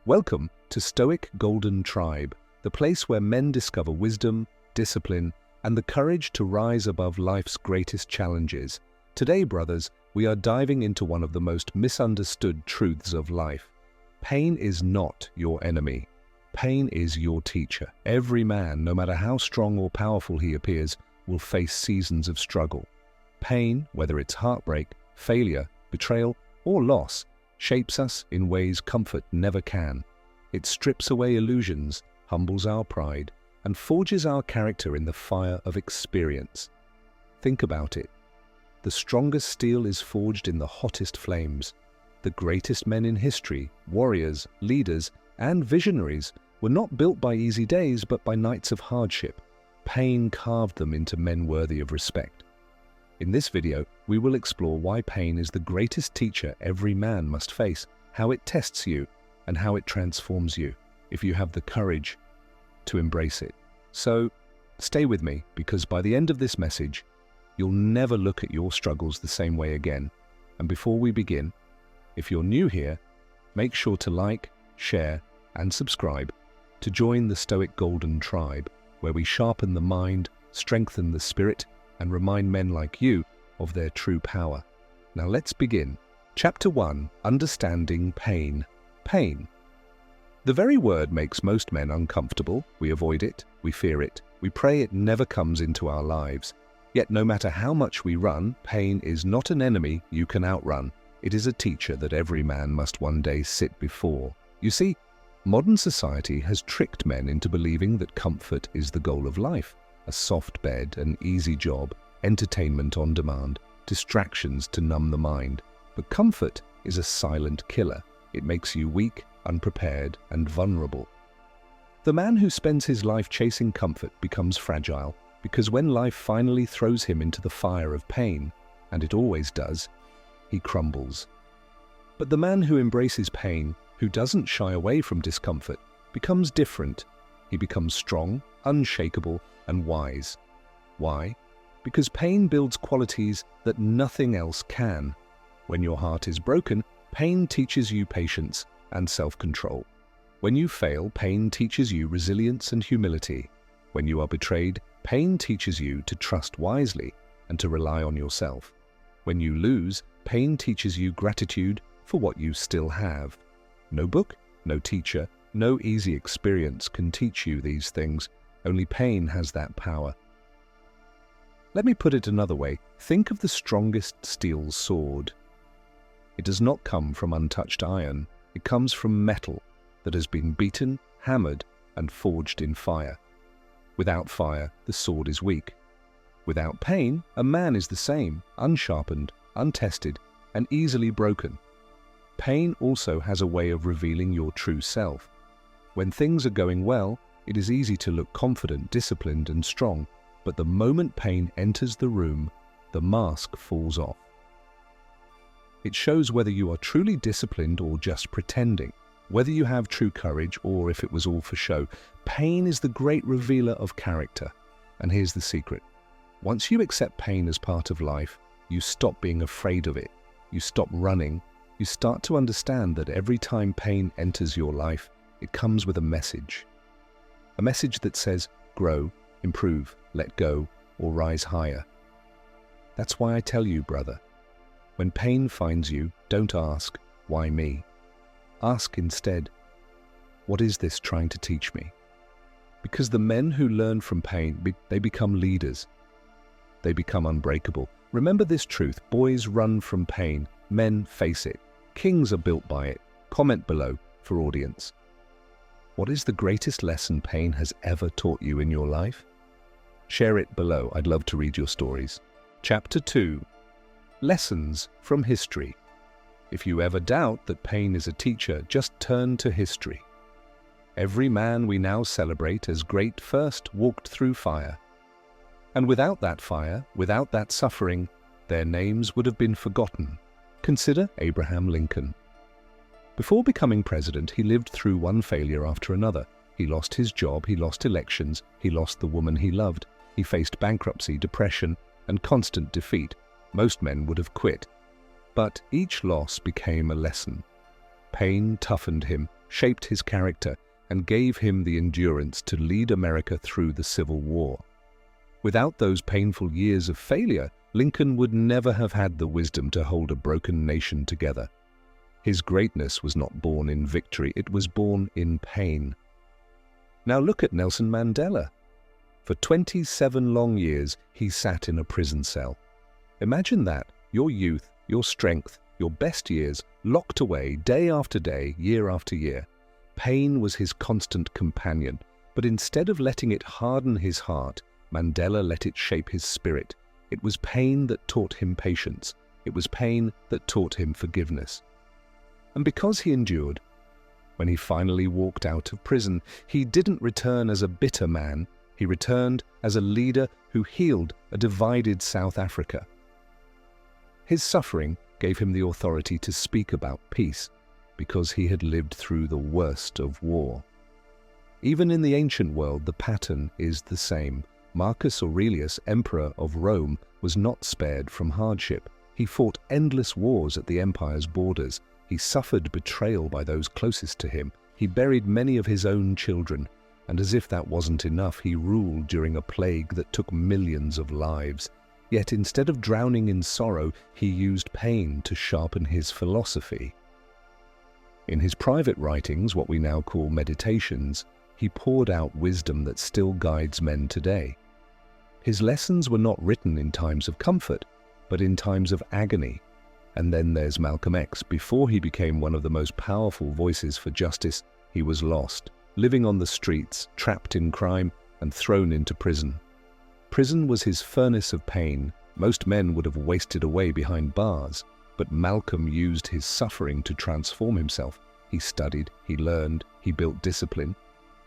Welcome to Stoic Golden Tribe, the place where men discover wisdom, discipline, and the courage to rise above life's greatest challenges. Today, brothers, we are diving into one of the most misunderstood truths of life. Pain is not your enemy. Pain is your teacher. Every man, no matter how strong or powerful he appears, will face seasons of struggle. Pain, whether it's heartbreak, failure, betrayal, or loss, shapes us in ways comfort never can. It strips away illusions, humbles our pride, and forges our character in the fire of experience. Think about it. The strongest steel is forged in the hottest flames. The greatest men in history, warriors, leaders, and visionaries were not built by easy days but by nights of hardship. Pain carved them into men worthy of respect. In this video, we will explore why pain is the greatest teacher every man must face, how it tests you, and how it transforms you, if you have the courage to embrace it. So, stay with me, because by the end of this message, you'll never look at your struggles the same way again. And before we begin, if you're new here, make sure to like, share, and subscribe to join the Stoic Golden Tribe, where we sharpen the mind, strengthen the spirit, and remind men like you of their true power. Now let's begin. Chapter 1. Understanding Pain. Pain. The very word makes most men uncomfortable. We avoid it, we fear it, we pray it never comes into our lives. Yet no matter how much we run, pain is not an enemy you can outrun. It is a teacher that every man must one day sit before. You see, modern society has tricked men into believing that comfort is the goal of life. A soft bed, an easy job, entertainment on demand, distractions to numb the mind. But comfort is a silent killer. It makes you weak, unprepared, and vulnerable. The man who spends his life chasing comfort becomes fragile, because when life finally throws him into the fire of pain, and it always does, he crumbles. But the man who embraces pain, who doesn't shy away from discomfort, becomes different. He becomes strong, unshakable, and wise. Why? Because pain builds qualities that nothing else can. When your heart is broken, pain teaches you patience and self-control. When you fail, pain teaches you resilience and humility. When you are betrayed, pain teaches you to trust wisely and to rely on yourself. When you lose, pain teaches you gratitude for what you still have. No book, no teacher, no easy experience can teach you these things. Only pain has that power. Let me put it another way. Think of the strongest steel sword. It does not come from untouched iron. It comes from metal that has been beaten, hammered, and forged in fire. Without fire, the sword is weak. Without pain, a man is the same, unsharpened, untested, and easily broken. Pain also has a way of revealing your true self. When things are going well, it is easy to look confident, disciplined, and strong, but the moment pain enters the room, the mask falls off. It shows whether you are truly disciplined or just pretending, whether you have true courage or if it was all for show. Pain is the great revealer of character. And here's the secret. Once you accept pain as part of life, you stop being afraid of it. You stop running. You start to understand that every time pain enters your life, it comes with a message. A message that says, grow, improve, let go, or rise higher. That's why I tell you, brother, when pain finds you, don't ask, why me? Ask instead, what is this trying to teach me? Because the men who learn from pain, they become leaders. They become unbreakable. Remember this truth, boys run from pain, men face it. Kings are built by it. Comment below for audience. What is the greatest lesson pain has ever taught you in your life? Share it below. I'd love to read your stories. Chapter 2. Lessons from History. If you ever doubt that pain is a teacher, just turn to history. Every man we now celebrate as great first walked through fire. And without that fire, without that suffering, their names would have been forgotten. Consider Abraham Lincoln. Before becoming president, he lived through one failure after another. He lost his job, he lost elections, he lost the woman he loved. He faced bankruptcy, depression, and constant defeat. Most men would have quit. But each loss became a lesson. Pain toughened him, shaped his character, and gave him the endurance to lead America through the Civil War. Without those painful years of failure, Lincoln would never have had the wisdom to hold a broken nation together. His greatness was not born in victory, it was born in pain. Now look at Nelson Mandela. For 27 long years, he sat in a prison cell. Imagine that, your youth, your strength, your best years, locked away day after day, year after year. Pain was his constant companion, but instead of letting it harden his heart, Mandela let it shape his spirit. It was pain that taught him patience. It was pain that taught him forgiveness. And because he endured, when he finally walked out of prison, he didn't return as a bitter man. He returned as a leader who healed a divided South Africa. His suffering gave him the authority to speak about peace, because he had lived through the worst of war. Even in the ancient world, the pattern is the same. Marcus Aurelius, emperor of Rome, was not spared from hardship. He fought endless wars at the empire's borders. He suffered betrayal by those closest to him. He buried many of his own children. And as if that wasn't enough, he ruled during a plague that took millions of lives. Yet instead of drowning in sorrow, he used pain to sharpen his philosophy. In his private writings, what we now call meditations, he poured out wisdom that still guides men today. His lessons were not written in times of comfort, but in times of agony. And then there's Malcolm X. Before he became one of the most powerful voices for justice, he was lost, living on the streets, trapped in crime, and thrown into prison. Prison was his furnace of pain. Most men would have wasted away behind bars, but Malcolm used his suffering to transform himself. He studied, he learned, he built discipline.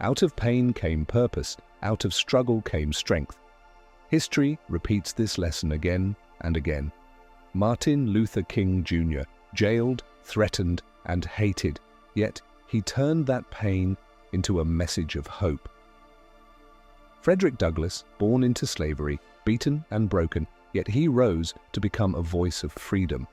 Out of pain came purpose, out of struggle came strength. History repeats this lesson again and again. Martin Luther King Jr., jailed, threatened, and hated, yet he turned that pain into a message of hope. Frederick Douglass, born into slavery, beaten and broken, yet he rose to become a voice of freedom.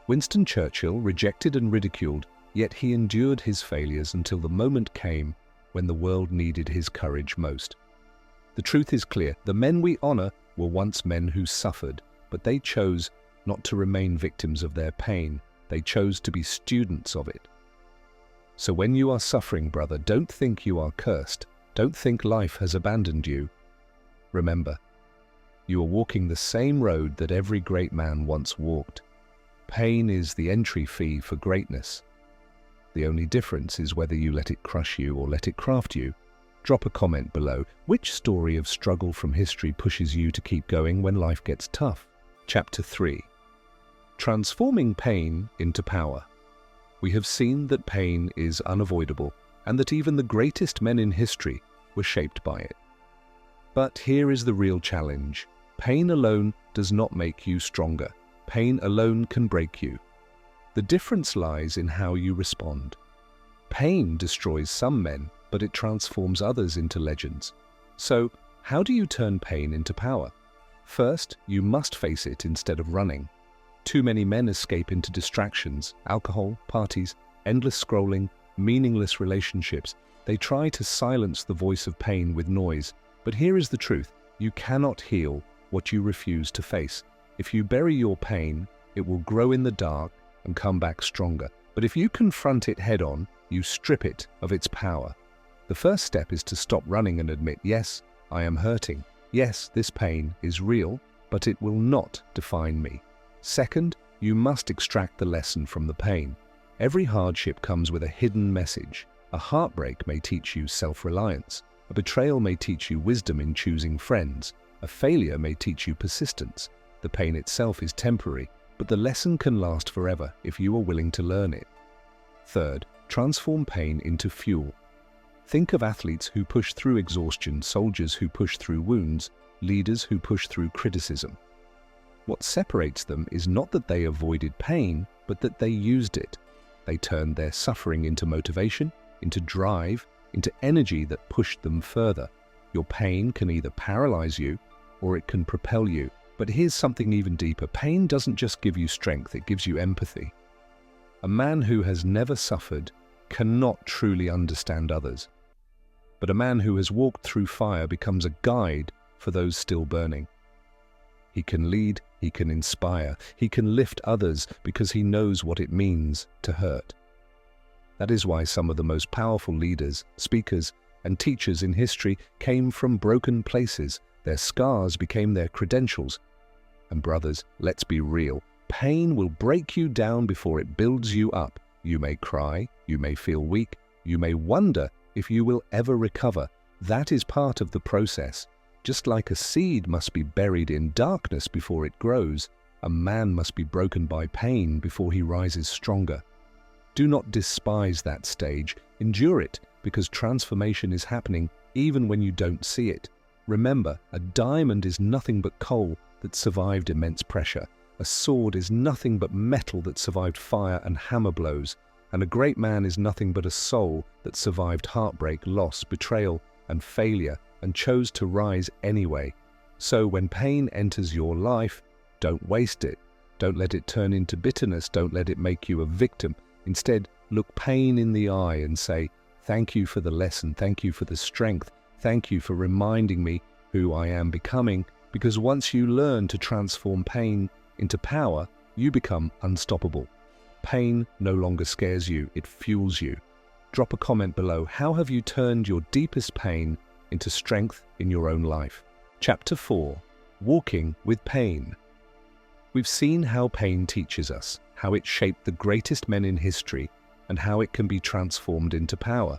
Winston Churchill, rejected and ridiculed, yet he endured his failures until the moment came when the world needed his courage most. The truth is clear. The men we honor were once men who suffered, but they chose not to remain victims of their pain. They chose to be students of it. So when you are suffering, brother, don't think you are cursed. Don't think life has abandoned you. Remember, you are walking the same road that every great man once walked. Pain is the entry fee for greatness. The only difference is whether you let it crush you or let it craft you. Drop a comment below. Which story of struggle from history pushes you to keep going when life gets tough? Chapter 3. Transforming pain into power. We have seen that pain is unavoidable and that even the greatest men in history were shaped by it. But here is the real challenge. Pain alone does not make you stronger. Pain alone can break you. The difference lies in how you respond. Pain destroys some men, but it transforms others into legends. So, how do you turn pain into power? First, you must face it instead of running. Too many men escape into distractions, alcohol, parties, endless scrolling, meaningless relationships. They try to silence the voice of pain with noise. But here is the truth. You cannot heal what you refuse to face. If you bury your pain, it will grow in the dark and come back stronger. But if you confront it head-on, you strip it of its power. The first step is to stop running and admit, yes, I am hurting. Yes, this pain is real, but it will not define me. Second, you must extract the lesson from the pain. Every hardship comes with a hidden message. A heartbreak may teach you self-reliance. A betrayal may teach you wisdom in choosing friends. A failure may teach you persistence. The pain itself is temporary, but the lesson can last forever if you are willing to learn it. Third, transform pain into fuel. Think of athletes who push through exhaustion, soldiers who push through wounds, leaders who push through criticism. What separates them is not that they avoided pain, but that they used it. They turned their suffering into motivation, into drive, into energy that pushed them further. Your pain can either paralyze you or it can propel you. But here's something even deeper. Pain doesn't just give you strength, it gives you empathy. A man who has never suffered cannot truly understand others. But a man who has walked through fire becomes a guide for those still burning. He can lead, he can inspire, he can lift others because he knows what it means to hurt. That is why some of the most powerful leaders, speakers, and teachers in history came from broken places. Their scars became their credentials. And brothers, let's be real. Pain will break you down before it builds you up. You may cry, you may feel weak, you may wonder if you will ever recover. That is part of the process. Just like a seed must be buried in darkness before it grows, a man must be broken by pain before he rises stronger. Do not despise that stage. Endure it, because transformation is happening even when you don't see it. Remember, a diamond is nothing but coal that survived immense pressure. A sword is nothing but metal that survived fire and hammer blows. And a great man is nothing but a soul that survived heartbreak, loss, betrayal, and failure, and chose to rise anyway. So when pain enters your life, don't waste it. Don't let it turn into bitterness. Don't let it make you a victim. Instead, look pain in the eye and say, thank you for the lesson. Thank you for the strength. Thank you for reminding me who I am becoming. Because once you learn to transform pain into power, you become unstoppable. Pain no longer scares you, it fuels you. Drop a comment below. How have you turned your deepest pain into strength in your own life? Chapter 4. Walking with Pain. We've seen how pain teaches us, how it shaped the greatest men in history, and how it can be transformed into power.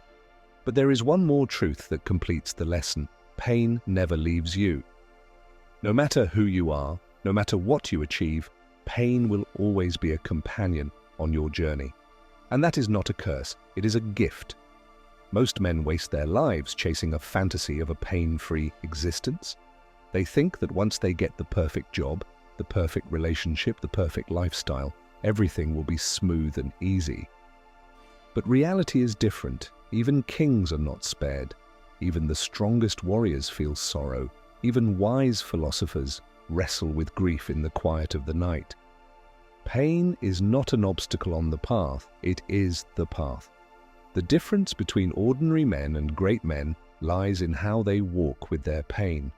But there is one more truth that completes the lesson. Pain never leaves you. No matter who you are, no matter what you achieve, pain will always be a companion on your journey. And that is not a curse, it is a gift. Most men waste their lives chasing a fantasy of a pain-free existence. They think that once they get the perfect job, the perfect relationship, the perfect lifestyle, everything will be smooth and easy. But reality is different. Even kings are not spared. Even the strongest warriors feel sorrow. Even wise philosophers wrestle with grief in the quiet of the night. Pain is not an obstacle on the path, it is the path. The difference between ordinary men and great men lies in how they walk with their pain.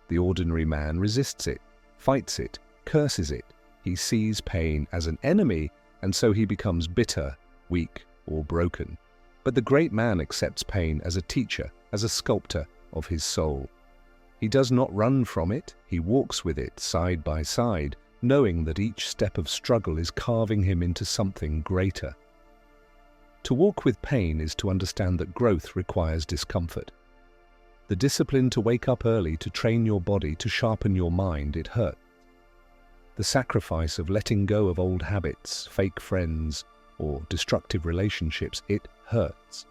The ordinary man resists it, fights it, curses it. He sees pain as an enemy, and so he becomes bitter, weak, or broken. But the great man accepts pain as a teacher, as a sculptor of his soul. He does not run from it, he walks with it side by side, knowing that each step of struggle is carving him into something greater. To walk with pain is to understand that growth requires discomfort. The discipline to wake up early, to train your body, to sharpen your mind, it hurts. The sacrifice of letting go of old habits, fake friends, or destructive relationships, it hurts.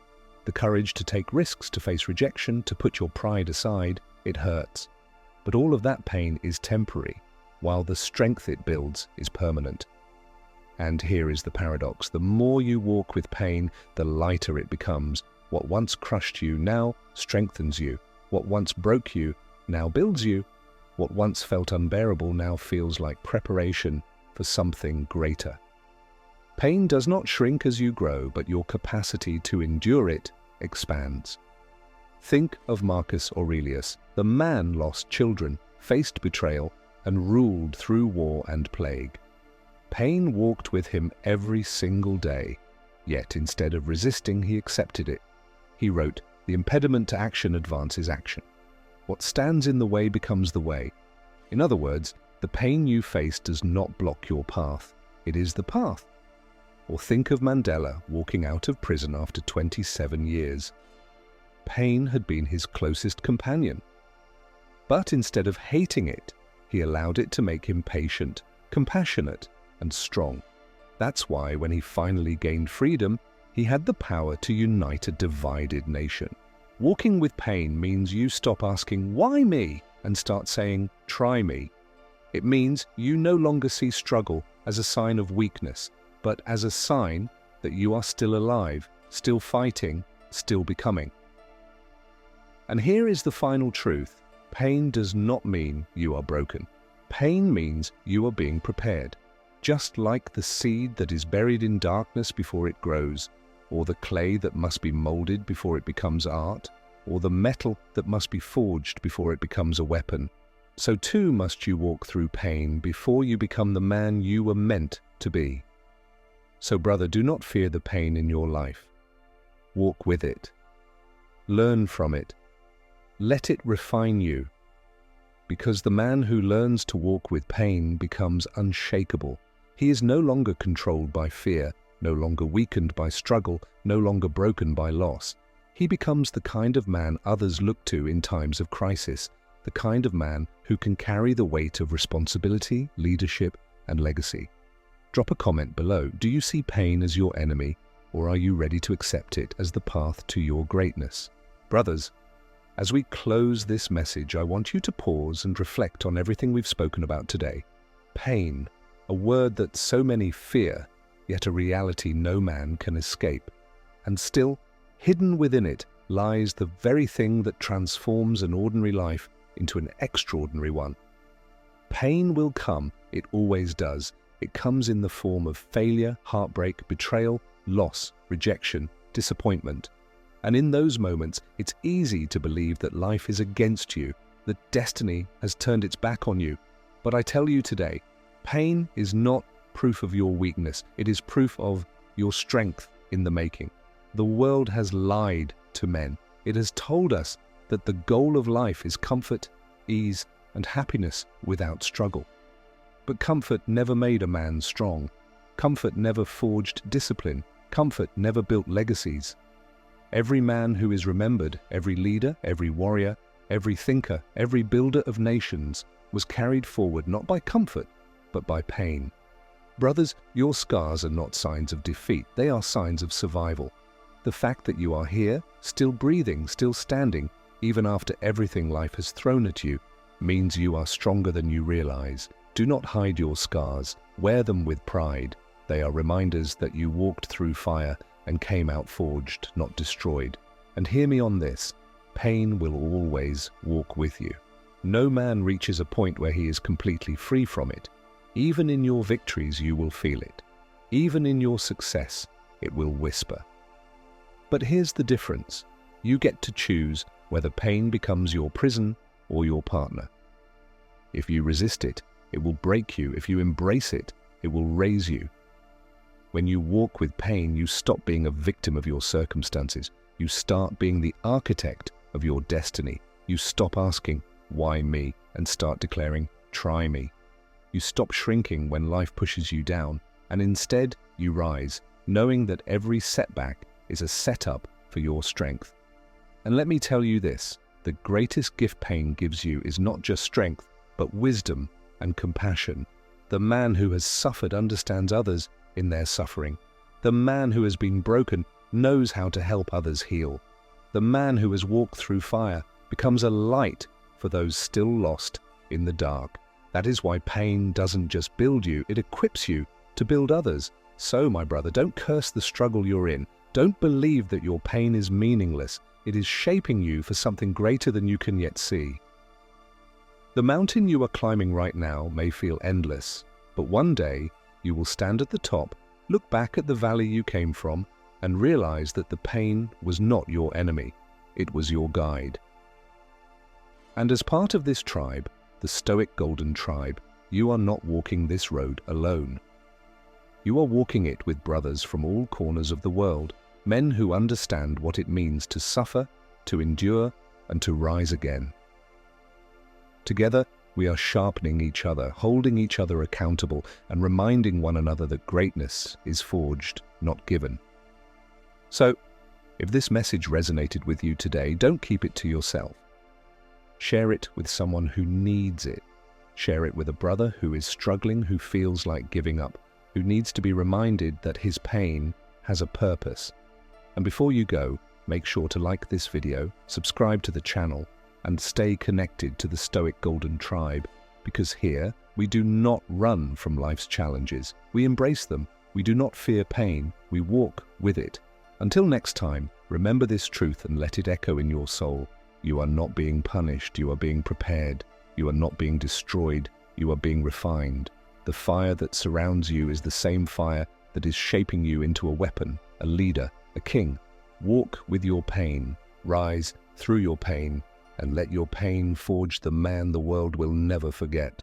The courage to take risks, to face rejection, to put your pride aside, it hurts. But all of that pain is temporary, while the strength it builds is permanent. And here is the paradox. The more you walk with pain, the lighter it becomes. What once crushed you now strengthens you. What once broke you now builds you. What once felt unbearable now feels like preparation for something greater. Pain does not shrink as you grow, but your capacity to endure it expands. Think of Marcus Aurelius. The man lost children, faced betrayal, and ruled through war and plague. Pain walked with him every single day, yet instead of resisting, he accepted it. He wrote, "The impediment to action advances action. What stands in the way becomes the way." In other words, the pain you face does not block your path, it is the path. Or think of Mandela walking out of prison after 27 years. Pain had been his closest companion. But instead of hating it, he allowed it to make him patient, compassionate, and strong. That's why when he finally gained freedom, he had the power to unite a divided nation. Walking with pain means you stop asking, "Why me?" and start saying, "Try me." It means you no longer see struggle as a sign of weakness, but as a sign that you are still alive, still fighting, still becoming. And here is the final truth. Pain does not mean you are broken. Pain means you are being prepared. Just like the seed that is buried in darkness before it grows, or the clay that must be molded before it becomes art, or the metal that must be forged before it becomes a weapon. So too must you walk through pain before you become the man you were meant to be. So, brother, do not fear the pain in your life. Walk with it. Learn from it. Let it refine you. Because the man who learns to walk with pain becomes unshakable. He is no longer controlled by fear, no longer weakened by struggle, no longer broken by loss. He becomes the kind of man others look to in times of crisis, the kind of man who can carry the weight of responsibility, leadership, and legacy. Drop a comment below. Do you see pain as your enemy, or are you ready to accept it as the path to your greatness? Brothers, as we close this message, I want you to pause and reflect on everything we've spoken about today. Pain, a word that so many fear, yet a reality no man can escape. And still, hidden within it lies the very thing that transforms an ordinary life into an extraordinary one. Pain will come, it always does. It comes in the form of failure, heartbreak, betrayal, loss, rejection, disappointment. And in those moments, it's easy to believe that life is against you, that destiny has turned its back on you. But I tell you today, pain is not proof of your weakness. It is proof of your strength in the making. The world has lied to men. It has told us that the goal of life is comfort, ease, and happiness without struggle. But comfort never made a man strong. Comfort never forged discipline. Comfort never built legacies. Every man who is remembered, every leader, every warrior, every thinker, every builder of nations was carried forward not by comfort, but by pain. Brothers, your scars are not signs of defeat. They are signs of survival. The fact that you are here, still breathing, still standing, even after everything life has thrown at you, means you are stronger than you realize. Do not hide your scars. Wear them with pride. They are reminders that you walked through fire and came out forged, not destroyed. And hear me on this, pain will always walk with you. No man reaches a point where he is completely free from it. Even in your victories you will feel it. Even in your success, it will whisper. But here's the difference. You get to choose whether pain becomes your prison or your partner. If you resist it, it will break you. If you embrace it, it will raise you. When you walk with pain, you stop being a victim of your circumstances. You start being the architect of your destiny. You stop asking, why me? And start declaring, try me. You stop shrinking when life pushes you down, and instead you rise, knowing that every setback is a setup for your strength. And let me tell you this, the greatest gift pain gives you is not just strength, but wisdom and compassion. The man who has suffered understands others in their suffering. The man who has been broken knows how to help others heal. The man who has walked through fire becomes a light for those still lost in the dark. That is why pain doesn't just build you, it equips you to build others. So, my brother, don't curse the struggle you're in. Don't believe that your pain is meaningless. It is shaping you for something greater than you can yet see. The mountain you are climbing right now may feel endless, but one day you will stand at the top, look back at the valley you came from, and realize that the pain was not your enemy. It was your guide. And as part of this tribe, the Stoic Golden Tribe, you are not walking this road alone. You are walking it with brothers from all corners of the world, men who understand what it means to suffer, to endure, and to rise again. Together, we are sharpening each other, holding each other accountable, and reminding one another that greatness is forged, not given. So, if this message resonated with you today, don't keep it to yourself. Share it with someone who needs it. Share it with a brother who is struggling, who feels like giving up, who needs to be reminded that his pain has a purpose. And before you go, make sure to like this video, subscribe to the channel, and stay connected to the Stoic Golden Tribe, because here we do not run from life's challenges. We embrace them. We do not fear pain. We walk with it. Until next time, remember this truth and let it echo in your soul. You are not being punished. You are being prepared. You are not being destroyed. You are being refined. The fire that surrounds you is the same fire that is shaping you into a weapon, a leader, A king, walk with your pain, rise through your pain, and let your pain forge the man the world will never forget.